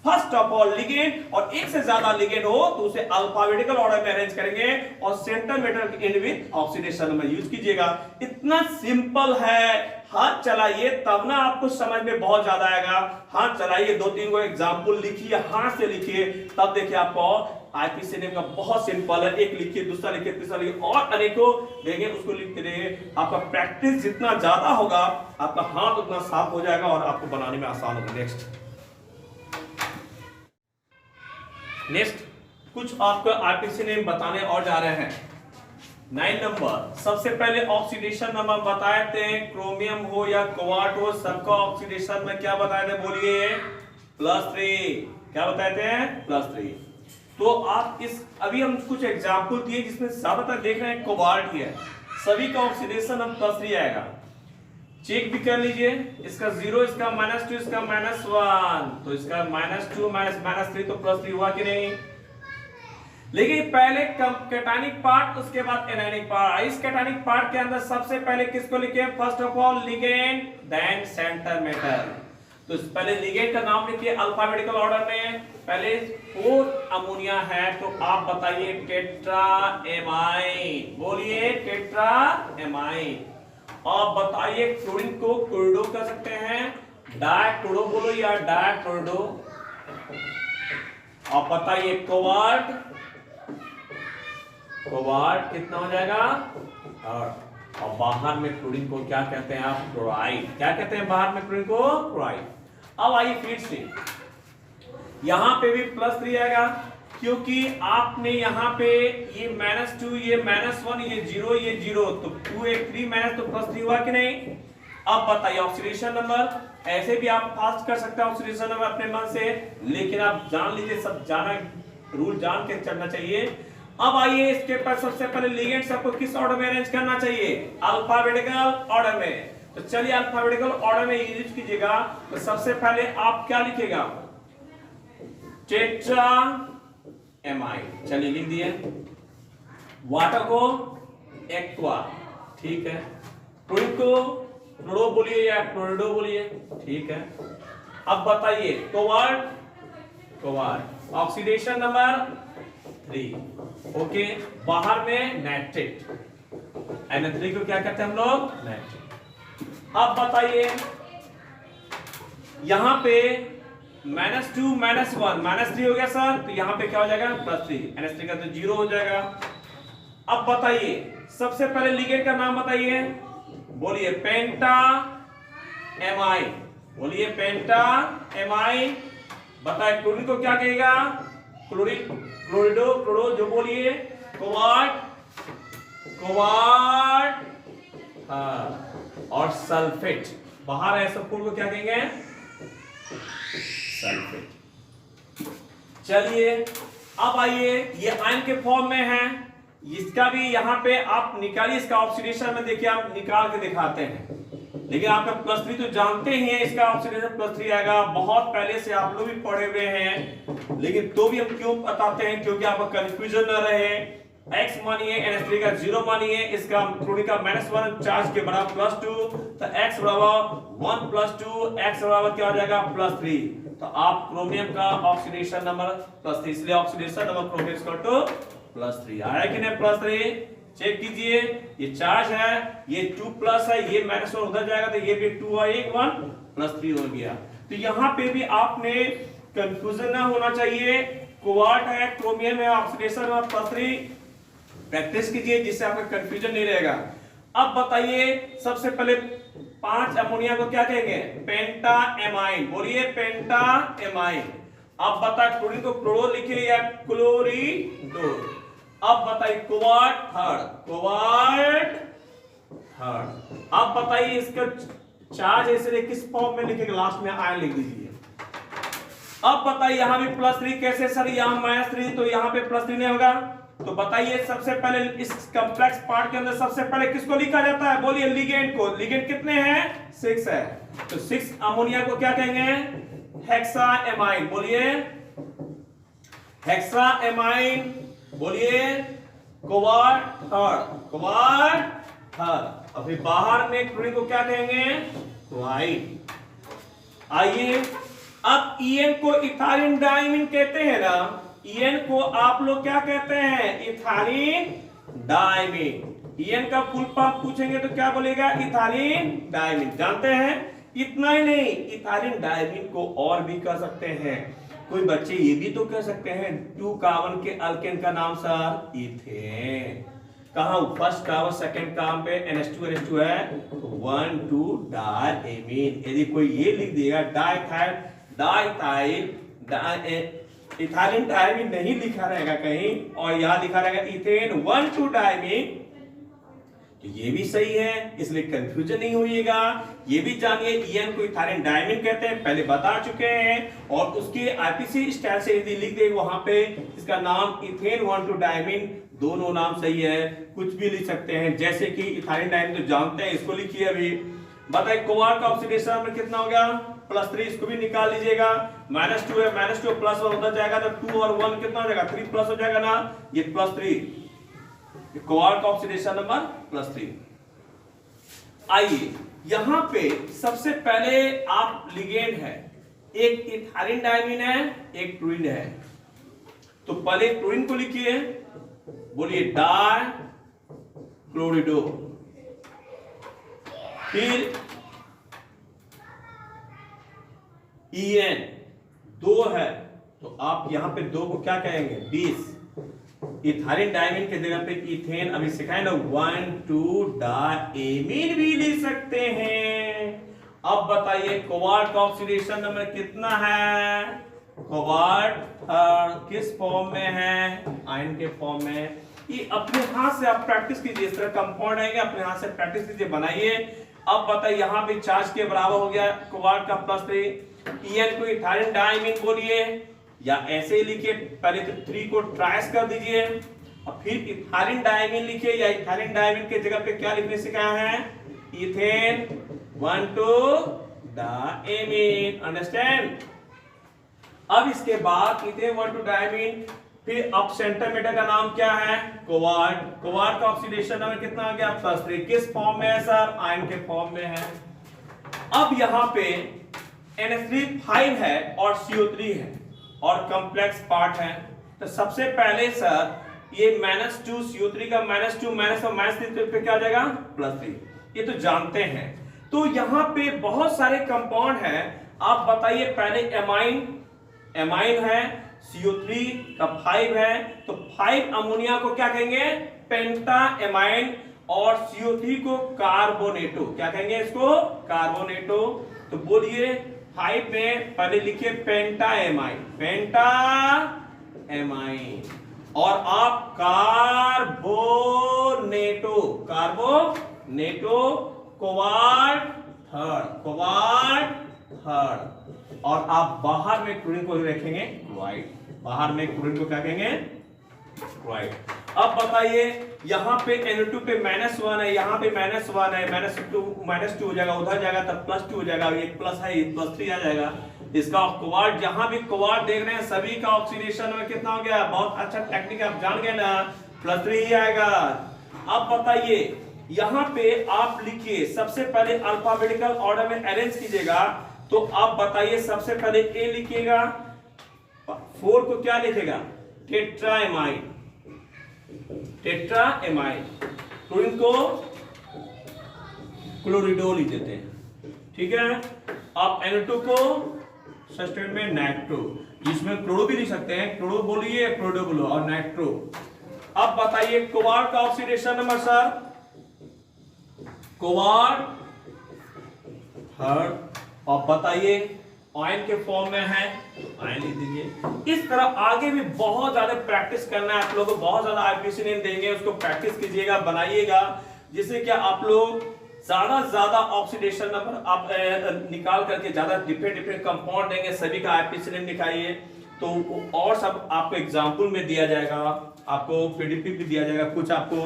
फर्स्ट ऑफ ऑल लिगेंड, और एक से ज्यादा लिगेंड हो तो उसे अल्फाबेटिकल ऑर्डर में अरेंज करेंगे और सेंटर मेटल के एंड विद ऑक्सीडेशन में यूज कीजिएगा। इतना सिंपल है। हाथ चलाइए तब ना आपको समझ में बहुत ज्यादा आएगा। हाथ चलाइए, 2-3 को एग्जांपल लिखिए, हाथ से लिखिए, तब देखिए आपको आईपीसी नेम का बहुत सिंपल है। एक लिखिए, दूसरा लिखिए, तीसरा लिखिए, और अनेकों देंगे, उसको लिखते रहिए। आपका प्रैक्टिस जितना ज्यादा होगा आपका हाथ उतना साफ हो जाएगा और आपको बनाने में आसान होगा। नेक्स्ट कुछ आपको आईपीसी नेम बताने और जा रहे हैं। 9 नंबर, सबसे पहले ऑक्सीडेशन नंबर बताए थे, क्रोमियम हो या कोबाल्ट हो, सबका ऑक्सीडेशन में क्या बताए थे, बोलिए, +3। क्या बताए थे, +3। तो आप इस अभी हम कुछ एग्जांपल दिए जिसमें ज्यादातर देख रहे हैं कोबाल्ट ही है, सभी का ऑक्सीडेशन हम +3 आएगा। चेक भी कर लीजिए, इसका 0, इसका -2, इसका -1, तो इसका -2 -3 तो +3 हुआ कि नहीं। लेकिन पहले कैटायनिक पार्ट, उसके बाद एनायनिक पार्ट। इस कैटायनिक पार्ट के अंदर सबसे पहले किसको लिखे, first of all ligand, then centre metal. तो पहले लिगेंड का नाम लिखिए अल्फाबेटिकल ऑर्डर में। पहले 4 अमोनिया है, तो आप बताइए टेट्रा एमाइन, बोलिए टेट्रा एमाइन। आप बताइए क्लोरीन को क्लोरिडो कह सकते हैं, डाइक्लोरो बोलो या डाइक्लोरिडो। आप बताइए कोबाल्ट, कोबाल्ट कितना हो जाएगा, और बाहर में क्लोरीन को क्या कहते हैं आप, क्लोराइड। क्या कहते हैं बाहर में क्लोरीन को, क्लोराइड। अब आइए फिर से यहां पे भी +3 आएगा, क्योंकि आपने यहाँ पे ये -2, ये -1, ये 0, ये 0, तो 2 1 3 माइनस, तो +3 हुआ कि नहीं। अब बताइए ऑक्सीडेशन नंबर, ऐसे भी आप फास्ट कर सकते हैं ऑक्सीडेशन नंबर अपने मन से, लेकिन आप जान लीजिए, सब जाना, रूल जान के चलना चाहिए। अब आइए इसके पर सबसे पहले लिगेंड सबको किस ऑर्डर में अरेंज करना चाहिए, अल्फाबेटिकल ऑर्डर में। तो चलिए अल्फाबेटिकल ऑर्डर में यूज कीजिएगा। तो सबसे पहले आप क्या लिखेगा, टेट्रा एमाइन, चलिए लिख दिए। वाटर को एक्वा, ठीक है। क्लोरीन को क्लोरो बोलिए या क्लोरिडो बोलिए, ठीक है। अब बताइए cobalt, cobalt oxidation number 3, okay. बाहर में नाइट्रेट, Na3 को क्या कहते हैं हम लोग, नाइट्रेट। अब बताइए यहां पे -2 -1 -3 हो गया सर, तो यहां पे क्या हो जाएगा, +3। NH3 का तो 0 हो जाएगा। अब बताइए सबसे पहले लिगेंड का नाम बताइए, बोलिए पेंटा एमाइन, बोलिए पेंटा एमाइन। बताइए क्लोरीन को क्या कहेगा, क्लोरीन, क्लोरिडो, क्लोरो, जो बोलिए कोबाल्ट, कोबाल्ट, हाँ, और सल्फेट, बाहर है सब को क्या कहेंगे, सल्फेट। चलिए अब आइए, ये आयन के फॉर्म में है, इसका भी यहां पे आप निकालिए, इसका ऑक्सीडेशन में देखिए आप निकाल के दिखाते हैं, लेकिन आपका +3 तो जानते ही हैं, इसका ऑक्सीडेशन +3 आएगा, बहुत पहले से आप लोग भी पढ़े हुए हैं, लेकिन तो भी हम क्यों बताते हैं, क्योंकि आपका कंफ्यूजन न रहे। x मानिए NH3 का 0 मानिए, इसका क्लोरीन का -1 चार्ज के बराबर +2, तो x बराबर 1 + 2, x बराबर क्या हो जाएगा +3, तो आप क्रोमियम का ऑक्सीडेशन नंबर +3, इसलिए ऑक्सीडेशन नंबर क्रोमियम +3 आया कि नहीं, +3 चेक कीजिए, ये चार्ज है, ये 2+ है, ये -1 उधर जाएगा तो ये भी 2 और 1 1 +3 हो गया। तो यहां पे भी आपने कंफ्यूजन ना होना चाहिए, कोबाल्ट है, क्रोमियम है, ऑक्सीडेशन और +3 प्रैक्टिस कीजिए जिससे आपका कंफ्यूजन नहीं रहेगा। अब बताइए सबसे पहले 5 अमोनिया को क्या कहेंगे, पेंटा एमाइन, बोलिए पेंटा एमाइन। अब बता क्लोरीन को क्लोरो लिखिए या क्लोरीडो। अब बताइए कोबाल्ट थर्ड, कोबाल्ट थर्ड। अब बताइए इसका चार्ज इसलिए किस फॉर्म में लिखेंगे, लास्ट में आयन लिख दीजिए। अब बताइए यहां भी +3 कैसे सर, यहां -3 तो यहां पे +3 नहीं होगा, तो बताइए सबसे पहले इस कॉम्प्लेक्स पार्ट के अंदर सबसे पहले किसको लिखा जाता है, बोलिए लिगेंड को। लिगेंड कितने हैं, 6 है, तो 6 अमोनिया को क्या कहेंगे, हेक्साएमाइन, बोलिए हेक्साएमाइन, बोलिए कोबाल्ट थर्ड, कोबाल्ट थर्ड। अभी बाहर में क्लोरीन को क्या कहेंगे, क्लोराइड। आइए अब ईएन को इथाइलिन डाइमीन कहते हैं ना, ईएन को आप लोग क्या कहते हैं, इथाइलिन डाइमीन। ईएन का फुल फॉर्म पूछेंगे तो क्या बोलेगा, इथाइलिन डाइमीन। जानते हैं, इतना ही नहीं, इथाइलिन डाइमीन को और भी कह सकते हैं, कोई बच्चे ये भी तो कह सकते हैं 2 कार्बन के अल्केन का नाम सर इथेन। कहां, फर्स्ट कार्बन सेकंड कार्बन पे NH2 NH2 है, 1 2 डायमीन। यदि कोई ये लिख देगा डाइथाइल डाइथाइल इथाइलिन डाइमीन नहीं लिखा रहेगा कहीं, और यहां लिखा रहेगा इथेन 1 2 डायमीन, तो ये भी सही है, इसलिए कंफ्यूजन नहीं होइएगा। ये भी जानिए ईएन को इथाइलिन डाइमीन कहते हैं, पहले बता चुके हैं, और उसके आईपीसी स्टाइल से यदि लिख दे वहां पे इसका नाम इथेन 1 2 डायमीन, दोनों नाम सही है, कुछ भी लिख सकते हैं, जैसे कि इथाइलिन डाइमीन तो जानते हैं, इसको लिखिए। अभी बताइए कोबाल्ट का ऑक्सीडेशन नंबर कितना हो गया, +3, इसको भी निकाल लीजिएगा। -2 है, -2 +1 उधर जाएगा तो 2 और 1 कितना हो जाएगा, 3+ हो जाएगा ना, ये +3, कोबाल्ट का ऑक्सीडेशन नंबर +3। आइए यहां पे सबसे पहले आप लिगेंड है, एक इथाइलिन डाइमीन है, एक क्लोरीन है, तो पहले क्लोरीन को लिखिए, बोलिए डाई क्लोरिडो। फिर EN 2 है, तो आप यहां पे 2 को क्या कहेंगे, 20। इथाइलिन डाइमीन के जगह पे इथेन अभी सिखाए ना, 1 2 डायमीन भी लिख सकते हैं। अब बताइए कोबाल्ट का ऑक्सीडेशन नंबर कितना है, कोबाल्ट किस फॉर्म में है, आयन के फॉर्म में। ये अपने हाथ से आप प्रैक्टिस कीजिए, इस तरह कंपाउंड आएंगे, अपने हाथ से प्रैक्टिस कीजिए, बनाइए। अब बताइए यहां पे चार्ज के बराबर हो गया कोबाल्ट का +3, EN को इथाइलिन डाइमीन बोलिए, या ऐसे ही लिखिए, पहले तो 3 को ट्राइस कर दीजिए और फिर इथाइलिन डाइमीन लिखिए, या इथाइलिन डाइमीन के जगह पे क्या लिखने सिखाया है, इथेन 1 2 डायमीन। अंडरस्टैंड। अब इसके बाद इथेन 1 2 डायमीन, फिर अब सेंटीमीटर का नाम क्या है, कोबाल्ट। कोबाल्ट का ऑक्सीडेशन नंबर कितना आ गया, +3। किस फॉर्म में है सर, आयन के फॉर्म में है। अब यहां पे NH3 5 है और CO3 है और कॉम्प्लेक्स पार्ट है, तो सबसे पहले सर ये -2 CO3 का -2 -3 पे क्या आ जाएगा, +3, ये तो जानते हैं। तो यहां पे बहुत सारे कंपाउंड हैं, आप बताइए पहले एमाइन है, CO3 का 5 है, तो 5 अमोनिया को क्या कहेंगे, पेंटा एमाइन और CO3 को कार्बोनेटो, क्या कहेंगे इसको? कार्बोनेटो। तो बोलिए 5 में पहले लिखिए पेंटा एमाइन, पेंटा एमाइन, और आप कार्बोनेटो, कार्बोनेटो, कोबाल्ट थर्ड, कोबाल्ट थर्ड, और आप बाहर में क्लोरीन को रखेंगे व्हाइट, बाहर में क्लोरीन को क्या कहेंगे? व्हाइट। अब बताइए यहां पे N2 पे -1 है, यहां पे -1 है, -2 हो जाएगा, उधर जाएगा तब +2 हो जाएगा, ये प्लस है, ये +3 आ जाएगा। इसका कोबाल्ट, जहां भी कोबाल्ट देख रहे हैं सभी का ऑक्सीडेशन में कितना हो गया? बहुत अच्छा टेक्निक आप जान गए ना, +3 ही आएगा। अब बताइए यहां पे आप लिखिए, सबसे पहले अल्फाबेटिकल ऑर्डर में अरेंज कीजिएगा। तो आप बताइए सबसे पहले A लिखिएगा, 4 को क्या लिखेगा? टेट्राएमाइन, टेट्राएमाइन, क्लोरीन को क्लोरिडो लिख देते हैं, ठीक है। आप N2 को सब्स्टिट्यूट में नाइट्रो, इसमें क्लोरो भी लिख सकते हैं, क्लोरो बोलिए, क्लोरिडो बोलो, और नाइट्रो। अब बताइए कोबाल्ट का oxidation number sir, cobalt third, और बताइए आयन के फॉर्म में है, आयन लिख दीजिए। इस तरह आगे भी बहुत ज्यादा प्रैक्टिस करना है आप लोगों को, बहुत ज्यादा आईपीसी नेम देंगे, उसको प्रैक्टिस कीजिएगा, बनाइएगा, जिससे क्या आप लोग ज्यादा ऑक्सीडेशन नंबर आप निकाल करके ज्यादा डिफरेंट कंपाउंड देंगे, सभी का आईपीसी नेम निकालिए। तो और सब आपको एग्जाम्पल में दिया जाएगा, आपको पीडीएफ भी दिया जाएगा, कुछ आपको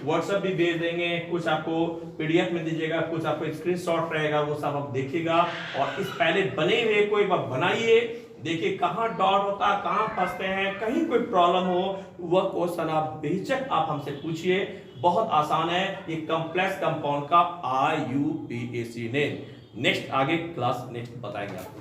व्हाट्सएप भी भेज देंगे, कुछ आपको पीडीएफ में दीजिएगा, कुछ आपको स्क्रीनशॉट रहेगा, वो सब आप देखिएगा। और इस पहले बने हुए को एक बार बनाइए, देखिए कहाँ डॉट होता है, कहाँ फंसते हैं, कहीं कोई प्रॉब्लम हो वह क्वेश्चन आप बेहिचक आप हमसे पूछिए, बहुत आसान है ये कॉम्प्लेक्स कंपाउंड का IUPAC नेम। नेक्स्ट आगे क्लास नेक्स्ट बताएंगे आपको।